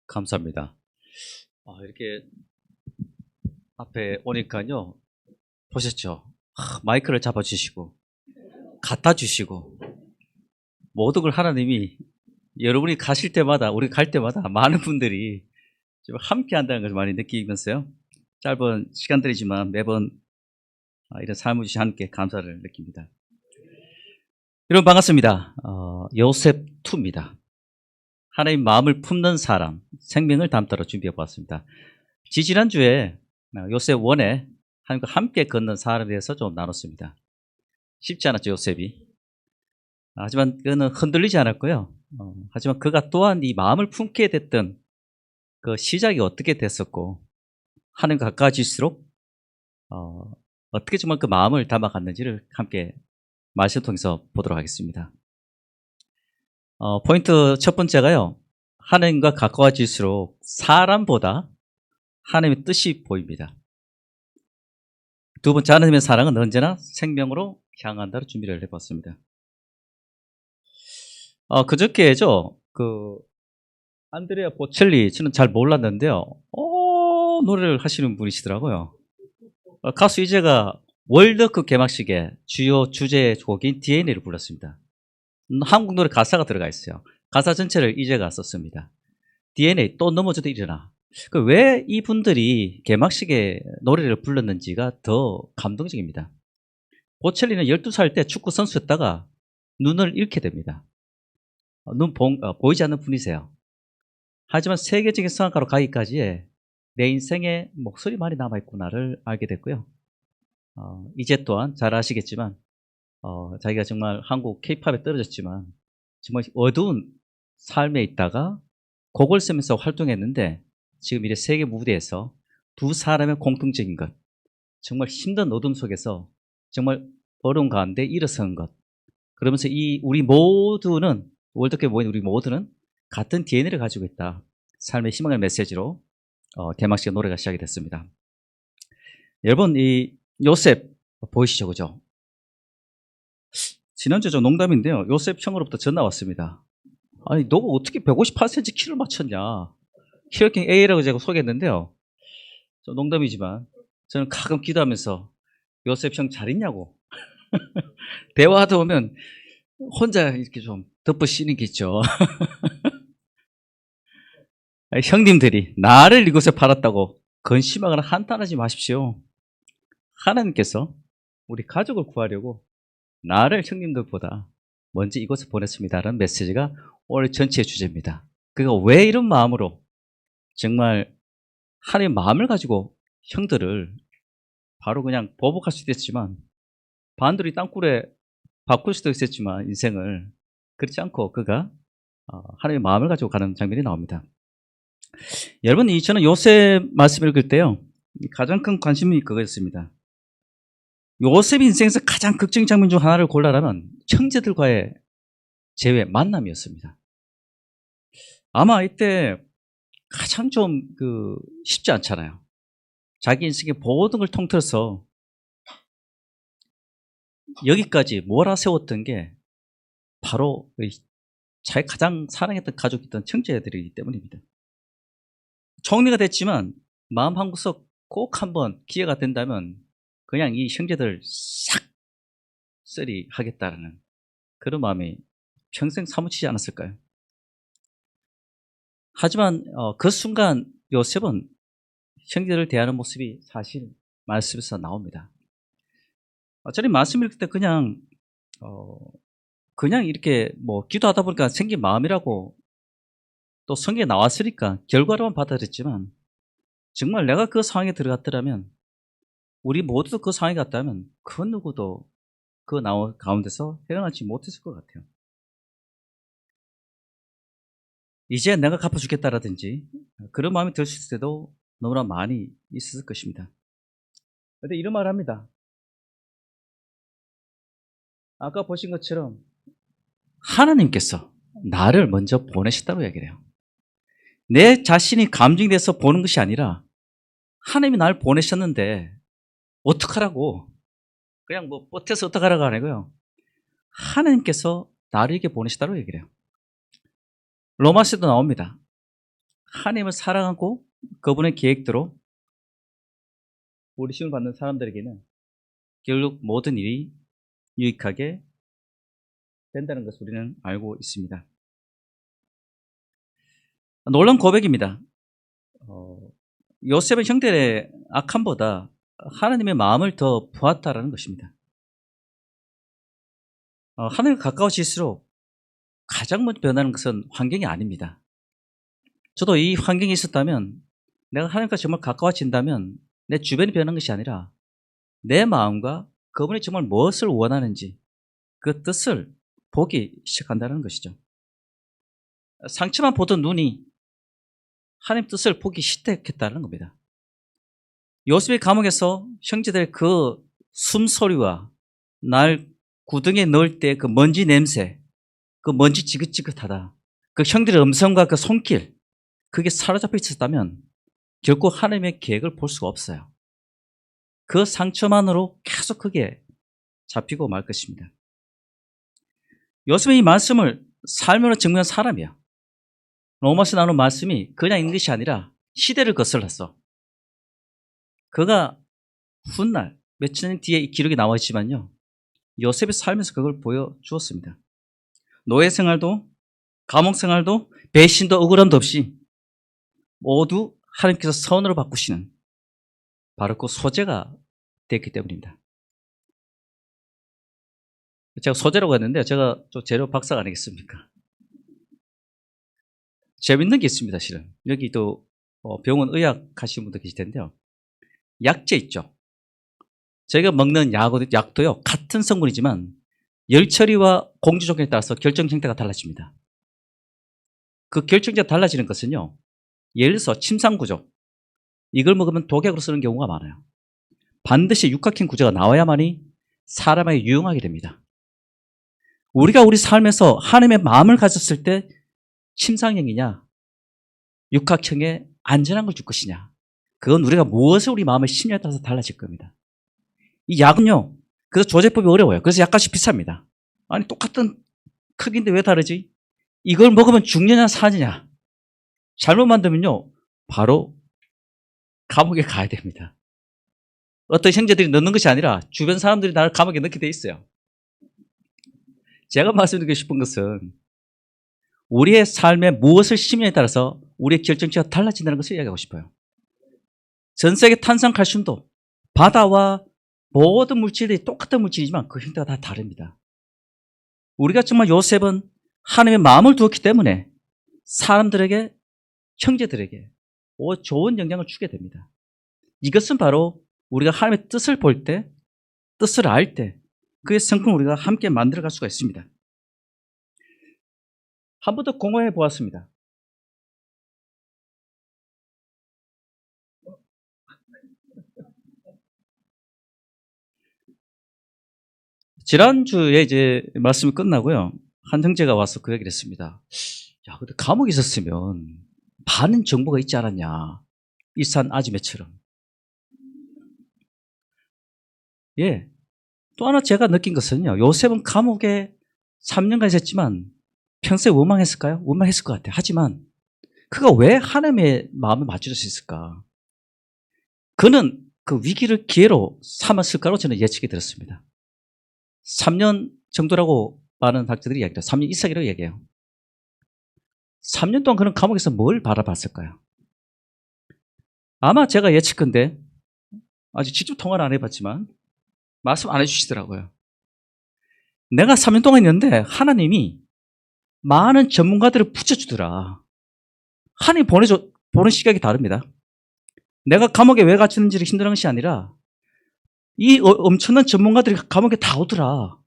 감사합니다. 이렇게 앞에 오니까요, 보셨죠? 마이크를 잡아주시고, 갖다 주시고, 모든 걸 하나님이 여러분이 가실 때마다, 우리 갈 때마다 많은 분들이 지금 함께 한다는 것을 많이 느끼면서요. 짧은 시간들이지만 매번 이런 삶을 주신 하나님께 감사를 느낍니다. 여러분 반갑습니다. 요셉2입니다. 하나님 마음을 품는 사람, 생명을 담다로 준비해 보았습니다. 지지난주에 요셉1에 하나님과 함께 걷는 사람에 대해서 좀 나눴습니다. 쉽지 않았죠, 요셉이. 하지만 그는 흔들리지 않았고요. 하지만 그가 또한 이 마음을 품게 됐던 그 시작이 어떻게 됐었고, 하나님과 가까워질수록 어떻게 정말 그 마음을 담아갔는지를 함께 말씀을 통해서 보도록 하겠습니다. 포인트 첫 번째가요. 하나님과 가까워질수록 사람보다 하나님의 뜻이 보입니다. 두 번째, 하나님의 사랑은 언제나 생명으로 향한다로 준비를 해봤습니다. 그저께죠. 안드레아 보첼리, 저는 잘 몰랐는데요. 노래를 하시는 분이시더라고요. 가수 이재가 월드컵 개막식에 주요 주제곡인 DNA를 불렀습니다. 한국 노래 가사가 들어가 있어요. 가사 전체를 이재가 썼습니다. DNA, 또 넘어져도 일어나. 왜 이분들이 개막식에 노래를 불렀는지가 더 감동적입니다. 보첼리는 12살 때 축구 선수였다가 눈을 잃게 됩니다. 보이지 않는 분이세요. 하지만 세계적인 성악가로 가기까지의 내 인생에 목소리만이 남아있구나를 알게 됐고요. 이제 또한 잘 아시겠지만 자기가 정말 한국 K-팝에 떨어졌지만 정말 어두운 삶에 있다가 곡을 쓰면서 활동했는데 지금 이래 세계 무대에서 두 사람의 공통적인 것, 정말 힘든 어둠 속에서 정말 어려운 가운데 일어서는 것, 그러면서 우리 모두는, 월드컵에 모인 우리 모두는 같은 DNA를 가지고 있다. 삶의 희망의 메시지로 개막식 노래가 시작이 됐습니다. 여러분, 이 요셉 보이시죠, 그죠? 지난주 저 농담인데요. 요셉 형으로부터 전화 왔습니다. 아니, 너가 어떻게 158cm 키를 맞췄냐? 키워킹 A라고 제가 소개했는데요. 저 농담이지만 저는 가끔 기도하면서 요셉 형 잘 있냐고. 대화하다 보면 혼자 이렇게 좀 덮어씌는 게 있죠. 형님들이 나를 이곳에 팔았다고 근심하거나 한탄하지 마십시오. 하나님께서 우리 가족을 구하려고 나를 형님들보다 먼저 이곳에 보냈습니다라는 메시지가 오늘 전체의 주제입니다. 그가 왜 이런 마음으로 정말 하나님의 마음을 가지고 형들을 바로 그냥 보복할 수도 있지만 반대로 땅굴에 바꿀 수도 있었지만 인생을 그렇지 않고 그가 하나님의 마음을 가지고 가는 장면이 나옵니다. 여러분, 저는 요셉 말씀 읽을 때요 가장 큰 관심이 그거였습니다. 요셉 인생에서 가장 극적인 장면 중 하나를 골라라면 형제들과의 재회, 만남이었습니다. 아마 이때 가장 좀 쉽지 않잖아요. 자기 인생의 모든 걸 통틀어서 여기까지 몰아세웠던 게 바로 자기 가장 사랑했던 가족이었던 형제들이기 때문입니다. 정리가 됐지만 마음 한구석 꼭 한번 기회가 된다면 그냥 이 형제들 싹 쓰리 하겠다라는 그런 마음이 평생 사무치지 않았을까요? 하지만 그 순간 요셉은 형제들을 대하는 모습이 사실 말씀에서 나옵니다. 저는 말씀 읽을 때 그냥 이렇게 기도하다 보니까 생긴 마음이라고 또 성경에 나왔으니까 결과로만 받아들였지만 정말 내가 그 상황에 들어갔더라면 우리 모두도 그 상황에 갔다면 그 누구도 그 가운데서 헤어나지 못했을 것 같아요. 이제 내가 갚아주겠다라든지 그런 마음이 들 수 있을 때도 너무나 많이 있었을 것입니다. 그런데 이런 말을 합니다. 아까 보신 것처럼 하나님께서 나를 먼저 보내셨다고 얘기를 해요. 내 자신이 감정이 돼서 보는 것이 아니라 하나님이 나를 보내셨는데 어떡하라고 그냥 버텨서 어떡하라고 아니고요. 하나님께서 나를 이렇게 보내셨다고 얘기를 해요. 로마서도 나옵니다. 하나님을 사랑하고 그분의 계획대로 우리 시험을 받는 사람들에게는 결국 모든 일이 유익하게 된다는 것을 우리는 알고 있습니다. 놀라운 고백입니다. 요셉은 형들의 악함보다 하나님의 마음을 더 보았다라는 것입니다. 하나님과 가까워질수록 가장 먼저 변하는 것은 환경이 아닙니다. 저도 이 환경이 있었다면, 내가 하나님과 정말 가까워진다면 내 주변이 변한 것이 아니라 내 마음과 그분이 정말 무엇을 원하는지 그 뜻을 보기 시작한다는 것이죠. 상처만 보던 눈이 하나님 뜻을 보기 시작했다는 겁니다. 요셉의 감옥에서 형제들의 그 숨소리와 날 구덩이에 넣을 때 그 먼지 냄새, 그 먼지 지긋지긋하다, 그 형들의 음성과 그 손길, 그게 사로잡혀 있었다면 결코 하나님의 계획을 볼 수가 없어요. 그 상처만으로 계속 크게 잡히고 말 것입니다. 요셉은 이 말씀을 삶으로 증명한 사람이야. 로마서 나오는 말씀이 그냥 있는 것이 아니라 시대를 거슬렀어. 그가 훗날 며칠 년 뒤에 이 기록이 나와 있지만요, 요셉의 삶에서 그걸 보여주었습니다. 노예 생활도 감옥 생활도 배신도 억울함도 없이 모두 하나님께서 선으로 바꾸시는 바로 그 소재가 됐기 때문입니다. 제가 소재라고 했는데 제가 좀 재료 박사가 아니겠습니까? 재밌는 게 있습니다. 실은 여기 또 병원 의학 하시는 분들 계실 텐데요, 약재 있죠. 저희가 먹는 약도요, 같은 성분이지만 열 처리와 공조 조건에 따라서 결정 형태가 달라집니다. 그 결정자가 달라지는 것은요, 예를 들어서 침상구조, 이걸 먹으면 독약으로 쓰는 경우가 많아요. 반드시 육각형 구조가 나와야만이 사람에게 유용하게 됩니다. 우리가 우리 삶에서 하나님의 마음을 가졌을 때 침상형이냐 육각형의 안전한 걸 줄 것이냐, 그건 우리가 무엇을 우리 마음에 심냐에 따라서 달라질 겁니다. 이 약은요, 그래서 조제법이 어려워요. 그래서 약값이 비쌉니다. 아니 똑같은 크기인데 왜 다르지? 이걸 먹으면 죽느냐 사느냐, 잘못 만들면요 바로 감옥에 가야 됩니다. 어떤 형제들이 넣는 것이 아니라 주변 사람들이 나를 감옥에 넣게 돼 있어요. 제가 말씀드리고 싶은 것은 우리의 삶에 무엇을 심냐에 따라서 우리의 결정치가 달라진다는 것을 이야기하고 싶어요. 전 세계 탄산 칼슘도 바다와 모든 물질들이 똑같은 물질이지만 그 형태가 다 다릅니다. 우리가 정말 요셉은 하나님의 마음을 두었기 때문에 사람들에게, 형제들에게 좋은 영향을 주게 됩니다. 이것은 바로 우리가 하나님의 뜻을 볼 때, 뜻을 알 때 그의 성품을 우리가 함께 만들어갈 수가 있습니다. 한 번 더 공허해 보았습니다. 지난주에 이제 말씀이 끝나고요, 한 형제가 와서 그 얘기를 했습니다. 야, 근데 감옥에 있었으면 많은 정보가 있지 않았냐, 일산 아지매처럼. 예. 또 하나 제가 느낀 것은요, 요셉은 감옥에 3년간 있었지만 평소에 원망했을까요? 원망했을 것 같아요. 하지만 그가 왜 하나님의 마음을 맞출 수 있을까? 그는 그 위기를 기회로 삼았을까로 저는 예측이 들었습니다. 3년 정도라고 많은 학자들이 이야기해요. 3년 이상이라고 얘기해요. 3년 동안 그는 감옥에서 뭘 바라봤을까요? 아마 제가 예측컨대, 아직 직접 통화를 안 해봤지만 말씀 안 해주시더라고요. 내가 3년 동안 있는데 하나님이 많은 전문가들을 붙여주더라. 하나님 보는 시각이 다릅니다. 내가 감옥에 왜 갇혔는지를 힘들어하는 것이 아니라 이 엄청난 전문가들이 감옥에 다 오더라.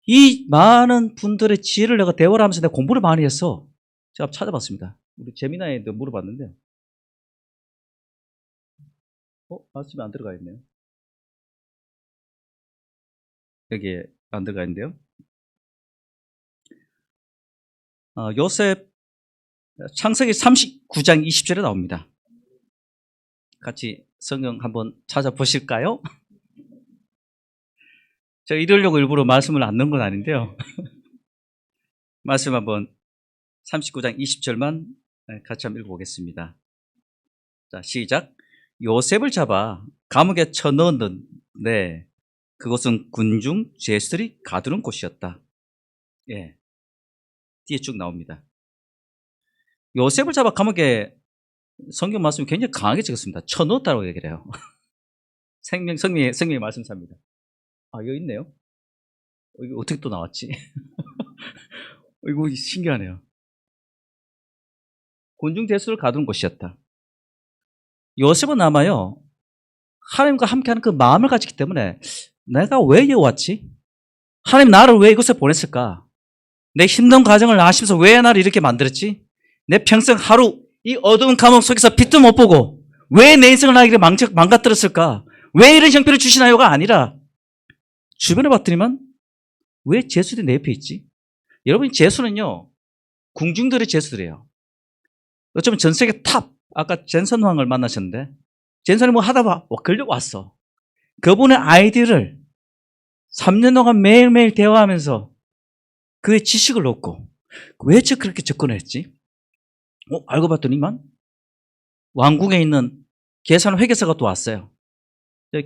이 많은 분들의 지혜를 내가 대화를 하면서 내가 공부를 많이 해서 제가 찾아봤습니다. 우리 재미나에도 물어봤는데요. 말씀이 안 들어가 있네요. 여기에 안 들어가 있는데요. 요셉 창세기 39장 20절에 나옵니다. 같이 성경 한번 찾아보실까요? 제가 이러려고 일부러 말씀을 안 넣은 건 아닌데요. 말씀 한번 39장 20절만 네, 같이 한번 읽어보겠습니다. 자, 시작. 요셉을 잡아 감옥에 쳐넣었는데 그것은 군중 죄수들이 가두는 곳이었다. 예, 뒤에 쭉 나옵니다. 요셉을 잡아 감옥에 성경 말씀이 굉장히 강하게 적었습니다. 쳐넣었다고 얘기를 해요. 성경의 말씀사입니다. 아, 여기 있네요. 이거 어떻게 또 나왔지? 이거 신기하네요. 군중 죄수를 가두는 곳이었다. 요셉은 아마요, 하나님과 함께하는 그 마음을 가지기 때문에 내가 왜 여기 왔지? 하나님 나를 왜 이곳에 보냈을까? 내 힘든 과정을 아시면서 왜 나를 이렇게 만들었지? 내 평생 하루 이 어두운 감옥 속에서 빛도 못 보고 왜 내 인생을 나에게 망가뜨렸을까? 왜 이런 형편을 주시나요가 아니라 주변에 봤더니만 왜 죄수들이 내 옆에 있지? 여러분, 죄수는요, 궁중들의 죄수들이에요. 어쩌면 전 세계 탑, 아까 젠선 왕을 만나셨는데 젠선이 뭐 하다 걸려왔어. 그분의 아이디어를 3년 동안 매일매일 대화하면서 그의 지식을 얻고 왜 그렇게 접근했지? 알고 봤더니만 왕궁에 있는 계산 회계사가 또 왔어요.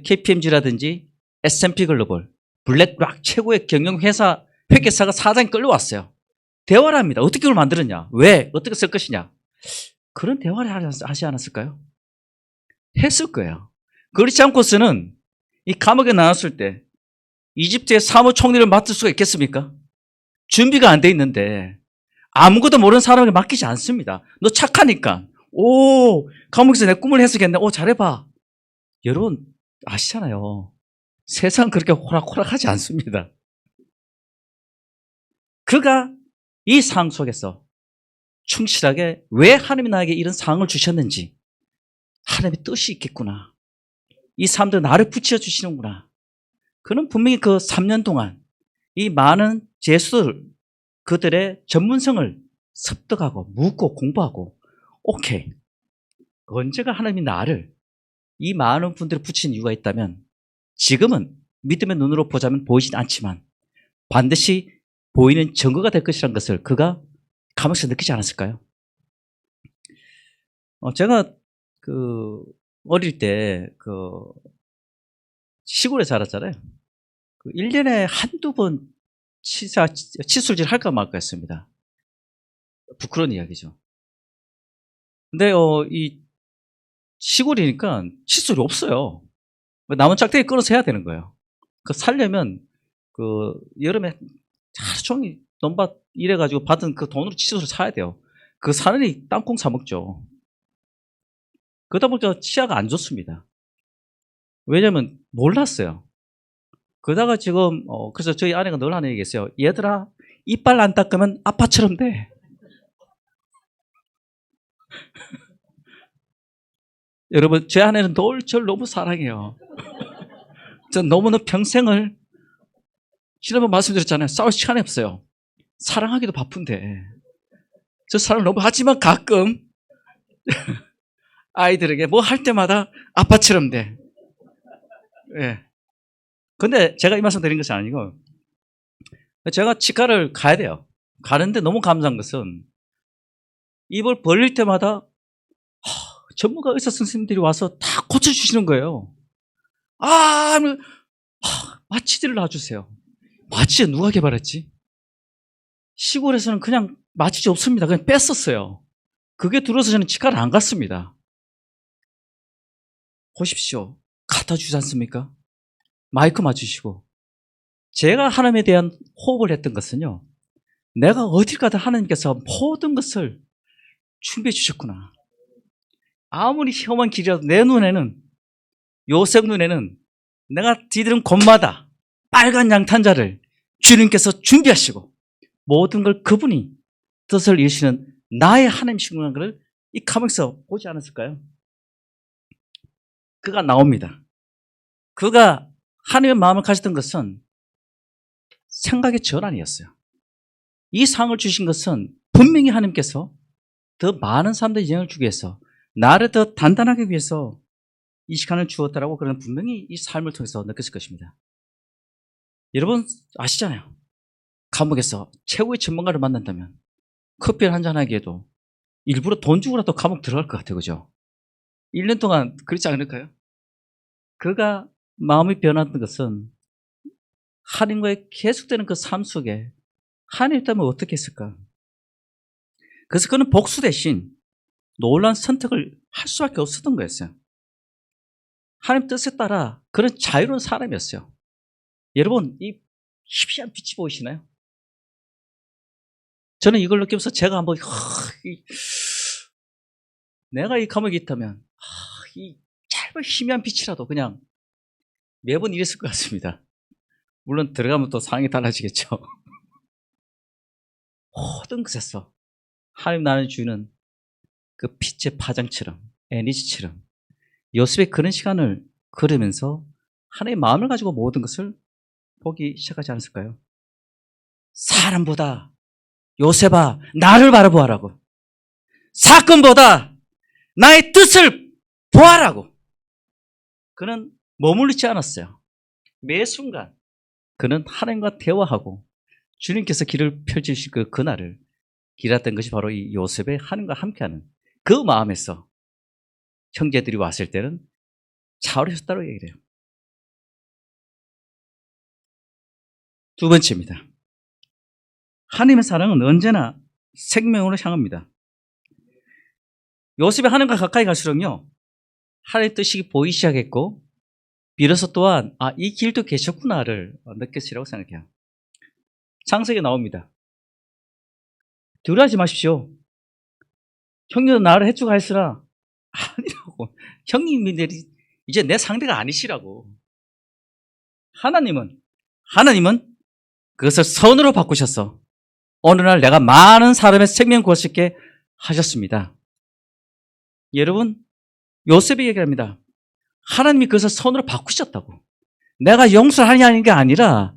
KPMG라든지 S&P 글로벌, 블랙락 최고의 경영회사 회계사가 사장이 끌려왔어요. 대화를 합니다. 어떻게 그걸 만들었냐? 왜? 어떻게 쓸 것이냐? 그런 대화를 하지 않았을까요? 했을 거예요. 그렇지 않고서는 이 감옥에 나왔을 때 이집트의 사무총리를 맡을 수가 있겠습니까? 준비가 안 돼 있는데 아무것도 모르는 사람에게 맡기지 않습니다. 너 착하니까. 감옥에서 내 꿈을 해석했네. 잘해봐. 여러분 아시잖아요. 세상 그렇게 호락호락하지 않습니다. 그가 이 상황 속에서 충실하게 왜 하나님이 나에게 이런 상황을 주셨는지, 하나님의 뜻이 있겠구나. 이 사람들 나를 붙여 주시는구나. 그는 분명히 그 3년 동안 이 많은 죄수들, 그들의 전문성을 습득하고 묻고 공부하고, 오케이, 언제가 하나님이 나를 이 많은 분들을 붙인 이유가 있다면 지금은 믿음의 눈으로 보자면 보이진 않지만 반드시 보이는 증거가 될 것이라는 것을 그가 감옥에서 느끼지 않았을까요? 제가 어릴 때 시골에 자랐잖아요. 1년에 한두 번 칫솔질 할까 말까 했습니다. 부끄러운 이야기죠. 근데 이 시골이니까 칫솔이 없어요. 남은 짝대기 끊어서 해야 되는 거예요. 살려면 여름에 하루 종일 논밭 일해가지고 받은 그 돈으로 칫솔을 사야 돼요. 사느니 땅콩 사 먹죠. 그러다 보니까 치아가 안 좋습니다. 왜냐면 몰랐어요. 그러다가 지금 그래서 저희 아내가 늘 하는 얘기 있어요. 얘들아, 이빨 안 닦으면 아빠처럼 돼. 여러분, 제 아내는 저를 너무 사랑해요. 전 너무나 평생을, 지난번 말씀드렸잖아요. 싸울 시간이 없어요. 사랑하기도 바쁜데 저 사랑 너무, 하지만 가끔 아이들에게 뭐 할 때마다 아빠처럼 돼. 예. 근데 제가 이 말씀 드린 것이 아니고, 제가 치과를 가야 돼요. 가는데 너무 감사한 것은 입을 벌릴 때마다 전문가 의사 선생님들이 와서 다 고쳐주시는 거예요. 마취제를 놔주세요. 마취제 누가 개발했지? 시골에서는 그냥 마취제 없습니다. 그냥 뺐었어요. 그게 들어서 저는 치과를 안 갔습니다. 보십시오. 갖다 주지 않습니까? 마이크 맞추시고. 제가 하나님에 대한 호흡을 했던 것은요, 내가 어딜 가든 하나님께서 모든 것을 준비해 주셨구나. 아무리 험한 길이라도 내 눈에는, 요셉 눈에는 내가 뒤들은 곳마다 빨간 양탄자를 주님께서 준비하시고 모든 걸 그분이 뜻을 이루시는 나의 하나님이시구나 걸 이 감옥에서 보지 않았을까요? 그가 나옵니다. 그가 하나님의 마음을 가졌던 것은 생각의 전환이었어요. 이 상을 주신 것은 분명히 하나님께서 더 많은 사람들의 영향을 주기 위해서, 나를 더 단단하게 위해서 이 시간을 주었다라고 그는 분명히 이 삶을 통해서 느꼈을 것입니다. 여러분 아시잖아요. 감옥에서 최고의 전문가를 만난다면 커피를 한잔 하기에도 일부러 돈 주고라도 감옥 들어갈 것 같아요. 그죠? 1년 동안 그렇지 않을까요? 그가 마음이 변했던 것은 하나님과의 계속되는 그 삶 속에 하나님 때문에 어떻게 했을까? 그래서 그는 복수 대신 놀라운 선택을 할 수밖에 없었던 거였어요. 하나님 뜻에 따라 그런 자유로운 사람이었어요. 여러분, 이 희비한 빛이 보이시나요? 저는 이걸 느끼면서 제가 한번 내가 이 감옥에 있다면 이 짧은 희미한 빛이라도 그냥 매번 이랬을 것 같습니다. 물론 들어가면 또 상황이 달라지겠죠. 모든 것에서 하나님 나를 주는 그 빛의 파장처럼 에너지처럼 요셉의 그런 시간을 걸으면서 하나님의 마음을 가지고 모든 것을 보기 시작하지 않았을까요? 사람보다 요셉아 나를 바라보아라고, 사건보다 나의 뜻을 보아라고. 그는 머무르지 않았어요. 매 순간 그는 하나님과 대화하고 주님께서 길을 펼치실 그 그날을 기다렸던 것이 바로 이 요셉의 하나님과 함께하는 그 마음에서 형제들이 왔을 때는 차오르셨다고 얘기를 해요. 두 번째입니다. 하나님의 사랑은 언제나 생명으로 향합니다. 요셉이 하나님과 가까이 갈수록요, 하나님의 뜻이 보이기 시작했고, 비로소 또한 이 길도 계셨구나를 느꼈으리라고 생각해요. 창세기에 나옵니다. 두려워하지 마십시오. 형님은 나를 해주고 하시라. 아니라고. 형님들이 이제 내 상대가 아니시라고. 하나님은 그것을 선으로 바꾸셔서 어느 날 내가 많은 사람의 생명 구할 수 있게 하셨습니다. 여러분, 요셉이 얘기합니다. 하나님이 그것을 선으로 바꾸셨다고. 내가 용서를 하는 게 아니라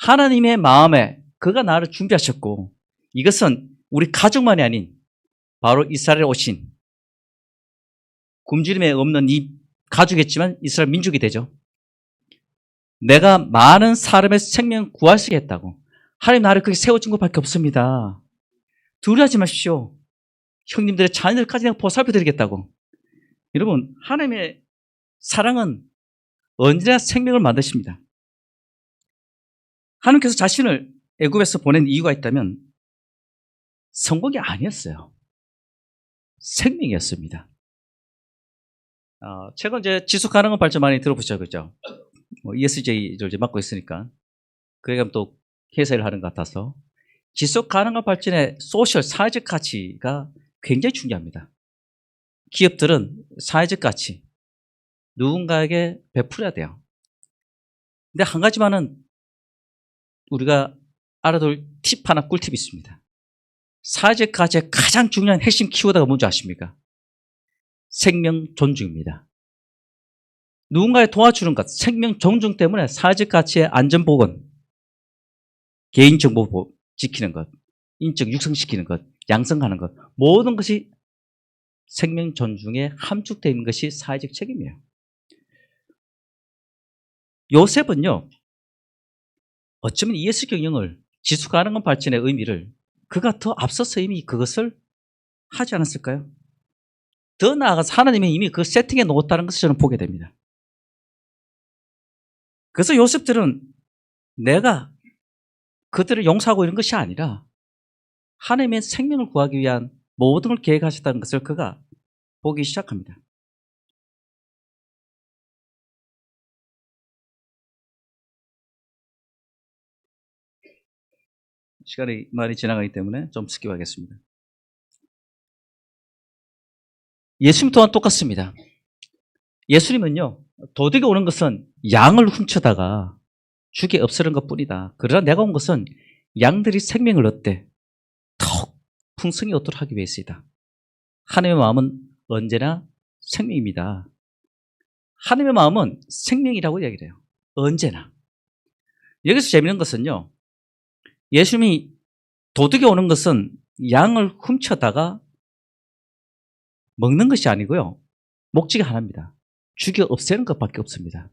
하나님의 마음에 그가 나를 준비하셨고, 이것은 우리 가족만이 아닌 바로 이스라엘에 오신 굶주림에 없는 이 가족이겠지만 이스라엘 민족이 되죠. 내가 많은 사람의 생명 구할 수 있겠다고. 하나님 나를 그렇게 세워준 것밖에 없습니다. 두려워하지 마십시오. 형님들의 자녀들까지 내가 보살펴 드리겠다고. 여러분, 하나님의 사랑은 언제나 생명을 만드십니다. 하나님께서 자신을 애굽에서 보낸 이유가 있다면 성공이 아니었어요. 생명이었습니다. 최근 이제 지속 가능한 발전 많이 들어보셨죠, 그죠? ESG를 이제 맡고 있으니까 그게 또 회사를 하는 것 같아서 지속 가능한 발전의 소셜 사회적 가치가 굉장히 중요합니다. 기업들은 사회적 가치 누군가에게 베풀어야 돼요. 근데 한 가지만은 우리가 알아둘 팁 하나, 꿀팁이 있습니다. 사회적 가치의 가장 중요한 핵심 키워드가 뭔지 아십니까? 생명 존중입니다. 누군가에 도와주는 것, 생명 존중 때문에 사회적 가치의 안전보건, 개인정보 지키는 것, 인적 육성시키는 것, 양성하는 것, 모든 것이 생명 존중에 함축되어 있는 것이 사회적 책임이에요. 요셉은요, 어쩌면 ES 경영을 지속 가능한 발전의 의미를 그가 더 앞서서 이미 그것을 하지 않았을까요? 더 나아가서 하나님이 이미 그 세팅해 놓았다는 것을 저는 보게 됩니다. 그래서 요셉들은 내가 그들을 용서하고 이런 것이 아니라 하나님의 생명을 구하기 위한 모든 걸 계획하셨다는 것을 그가 보기 시작합니다. 시간이 많이 지나가기 때문에 좀 스킵하겠습니다. 예수님 또한 똑같습니다. 예수님은요, 도둑이 오는 것은 양을 훔쳐다가 죽게 없애는 것뿐이다. 그러나 내가 온 것은 양들이 생명을 얻되 더욱 풍성히 얻도록 하기 위해서이다. 하나님의 마음은 언제나 생명입니다. 하나님의 마음은 생명이라고 얘기를 해요. 언제나. 여기서 재미있는 것은요, 예수님이 도둑이 오는 것은 양을 훔쳐다가 먹는 것이 아니고요, 목적이 하나입니다. 죽여 없애는 것밖에 없습니다.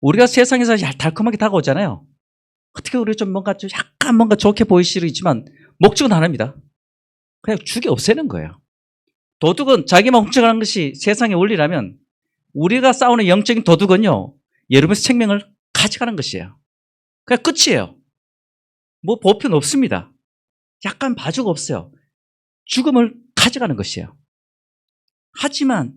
우리가 세상에서 달콤하게 다가오잖아요. 어떻게 우리 좀 약간 뭔가 좋게 보이시지만 목적은 하나입니다. 그냥 죽여 없애는 거예요. 도둑은 자기만 훔쳐가는 것이 세상의 원리라면 우리가 싸우는 영적인 도둑은요, 여러분의 생명을 가져가는 것이에요. 그냥 끝이에요. 뭐 보편 없습니다. 약간 바주가 없어요. 죽음을 가져가는 것이에요. 하지만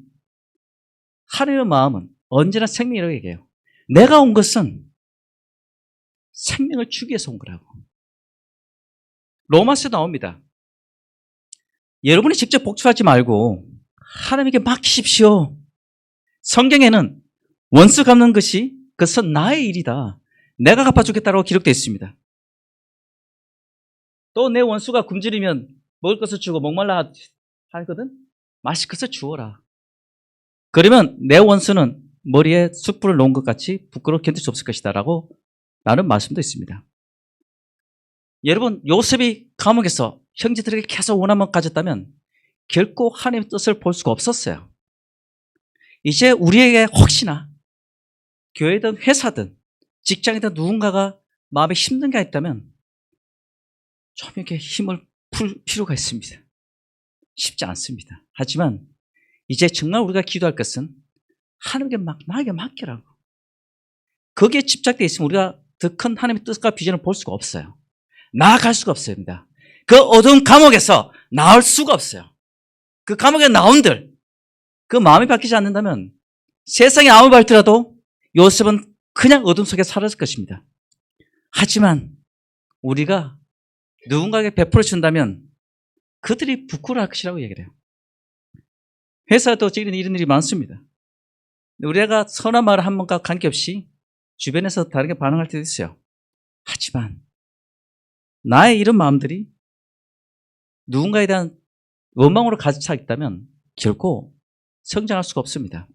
하나님의 마음은 언제나 생명이라고 얘기해요. 내가 온 것은 생명을 주기 위해서 온 거라고. 로마서에 나옵니다. 여러분이 직접 복수하지 말고 하나님께 맡기십시오. 성경에는 원수 갚는 것이 그것은 나의 일이다. 내가 갚아주겠다고 기록되어 있습니다. 또 내 원수가 굶주리면 먹을 것을 주고 목말라 하거든? 마실 것을 주어라. 그러면 내 원수는 머리에 숯불을 놓은 것 같이 부끄러워 견딜 수 없을 것이다 라고 라는 말씀도 있습니다. 여러분, 요셉이 감옥에서 형제들에게 계속 원함을 가졌다면 결코 하나님의 뜻을 볼 수가 없었어요. 이제 우리에게 혹시나 교회든 회사든 직장이든 누군가가 마음에 힘든 게 있다면 좀 이렇게 힘을 풀 필요가 있습니다. 쉽지 않습니다. 하지만 이제 정말 우리가 기도할 것은 하나님께 나에게 맡기라고. 거기에 집착되어 있으면 우리가 더 큰 하나님의 뜻과 비전을 볼 수가 없어요. 나아갈 수가 없습니다. 그 어두운 감옥에서 나올 수가 없어요. 그 감옥에 나온들 그 마음이 바뀌지 않는다면 세상에 아무리 밝더라도 요셉은 그냥 어둠 속에 사라질 것입니다. 하지만 우리가 누군가에게 베풀어 준다면 그들이 부끄러워할 것이라고 얘기를 해요. 회사도 이런 일이 많습니다. 우리가 선한 말을 한 번과 관계없이 주변에서 다르게 반응할 때도 있어요. 하지만 나의 이런 마음들이 누군가에 대한 원망으로 가득 차 있다면 결코 성장할 수가 없습니다.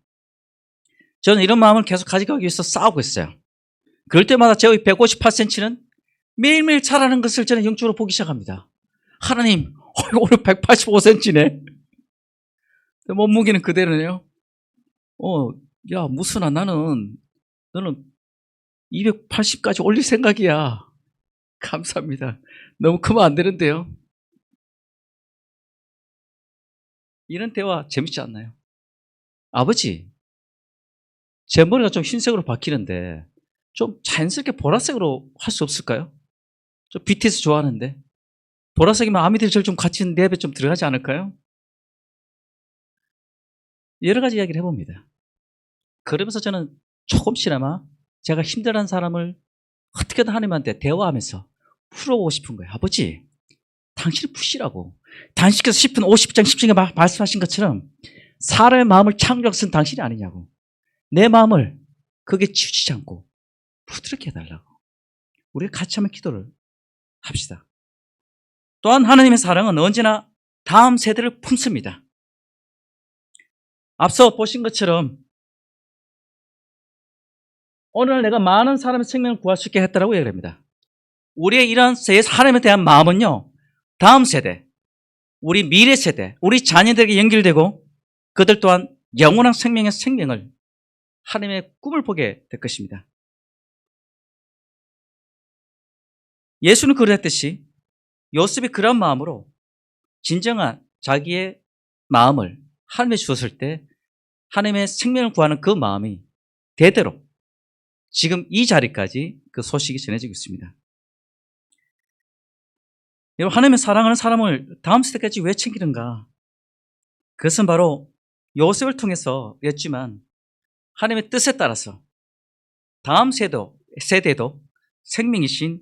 저는 이런 마음을 계속 가져가기 위해서 싸우고 있어요. 그럴 때마다 제 158cm는 매일매일 자라는 것을 저는 영적으로 보기 시작합니다. 하나님, 오늘 185cm네. 몸무게는 그대로네요. 야, 무슨아, 너는 280까지 올릴 생각이야. 감사합니다. 너무 크면 안 되는데요. 이런 대화 재밌지 않나요? 아버지, 제 머리가 좀 흰색으로 바뀌는데 좀 자연스럽게 보라색으로 할 수 없을까요? 저 BTS 좋아하는데 보라색이면 아미들 좀 같이 랩에 좀 들어가지 않을까요? 여러 가지 이야기를 해봅니다. 그러면서 저는 조금씩이나마 제가 힘들어하는 사람을 어떻게든 하나님한테 대화하면서 풀어보고 싶은 거예요. 아버지, 당신이 푸시라고. 당신께서 10분 50장 10장에 말씀하신 것처럼 사람의 마음을 창조하고 쓴 당신이 아니냐고. 내 마음을 거기에 치우치지 않고 부드럽게 해달라고. 우리가 같이 한번 기도를 합시다. 또한 하나님의 사랑은 언제나 다음 세대를 품습니다. 앞서 보신 것처럼 오늘 내가 많은 사람의 생명을 구할 수 있게 했다라고 얘기합니다. 우리의 이런 하나님에 대한 마음은요, 다음 세대, 우리 미래 세대, 우리 자녀들에게 연결되고 그들 또한 영원한 생명의 생명을 하나님의 꿈을 보게 될 것입니다. 예수는 그랬듯이 요셉이 그런 마음으로 진정한 자기의 마음을 하나님에 주었을 때 하나님의 생명을 구하는 그 마음이 대대로 지금 이 자리까지 그 소식이 전해지고 있습니다. 여러분, 하나님의 사랑하는 사람을 다음 세대까지 왜 챙기는가? 그것은 바로 요셉을 통해서였지만 하나님의 뜻에 따라서 다음 세대도 생명이신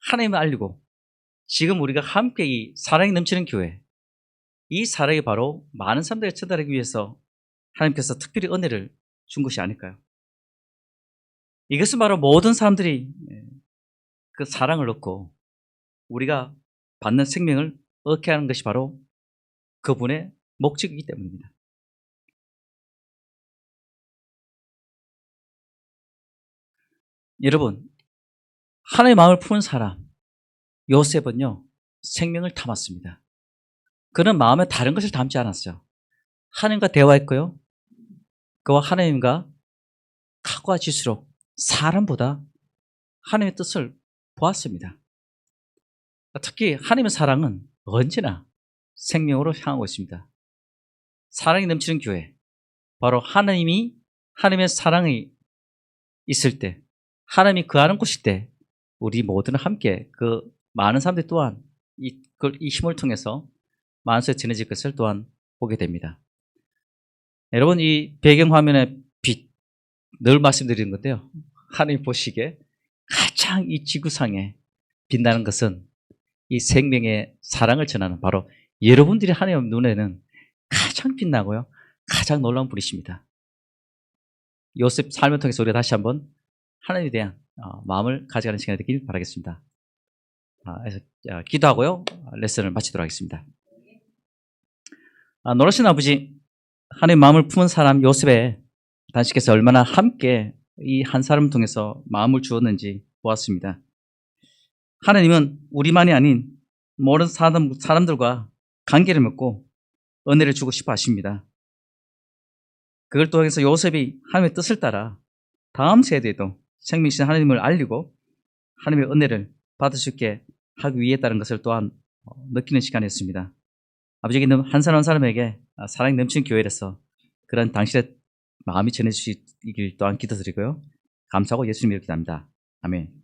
하나님을 알리고 지금 우리가 함께 이 사랑이 넘치는 교회, 이 사랑이 바로 많은 사람들에게 전달하기 위해서 하나님께서 특별히 은혜를 준 것이 아닐까요? 이것은 바로 모든 사람들이 그 사랑을 얻고 우리가 받는 생명을 얻게 하는 것이 바로 그분의 목적이기 때문입니다. 여러분, 하나님의 마음을 푸는 사람 요셉은요, 생명을 담았습니다. 그는 마음에 다른 것을 담지 않았어요. 하나님과 대화했고요, 그와 하나님과 가까워질수록 사람보다 하나님의 뜻을 보았습니다. 특히 하나님의 사랑은 언제나 생명으로 향하고 있습니다. 사랑이 넘치는 교회, 바로 하나님의 사랑이 있을 때, 하나님이 거하는 곳일 때 우리 모두는 함께 그 많은 사람들 또한 이 힘을 통해서 만수에 전해질 것을 또한 보게 됩니다. 여러분, 이 배경화면의 빛, 늘 말씀드리는 건데요. 하나님 보시기에 가장 이 지구상에 빛나는 것은 이 생명의 사랑을 전하는 바로 여러분들이 하나님 눈에는 가장 빛나고요. 가장 놀라운 분이십니다. 요셉 삶을 통해서 우리가 다시 한번 하나님에 대한 마음을 가져가는 시간이 되길 바라겠습니다. 그래서 기도하고요. 레슨을 마치도록 하겠습니다. 놀라신 아버지, 하나님 마음을 품은 사람 요셉의 단식께서 얼마나 함께 이 한 사람을 통해서 마음을 주었는지 보았습니다. 하나님은 우리만이 아닌 모든 사람들과 관계를 맺고 은혜를 주고 싶어 하십니다. 그걸 통해서 요셉이 하나님의 뜻을 따라 다음 세대에도 생명이신 하나님을 알리고 하나님의 은혜를 받을 수 있게 하기 위해다는 것을 또한 느끼는 시간이었습니다. 아버지께 한 사람 한 사람에게 사랑이 넘치는 교회에서 그런 당신의 마음이 전해주시길 또한 기도드리고요. 감사하고 예수님 이렇게 합니다. 아멘.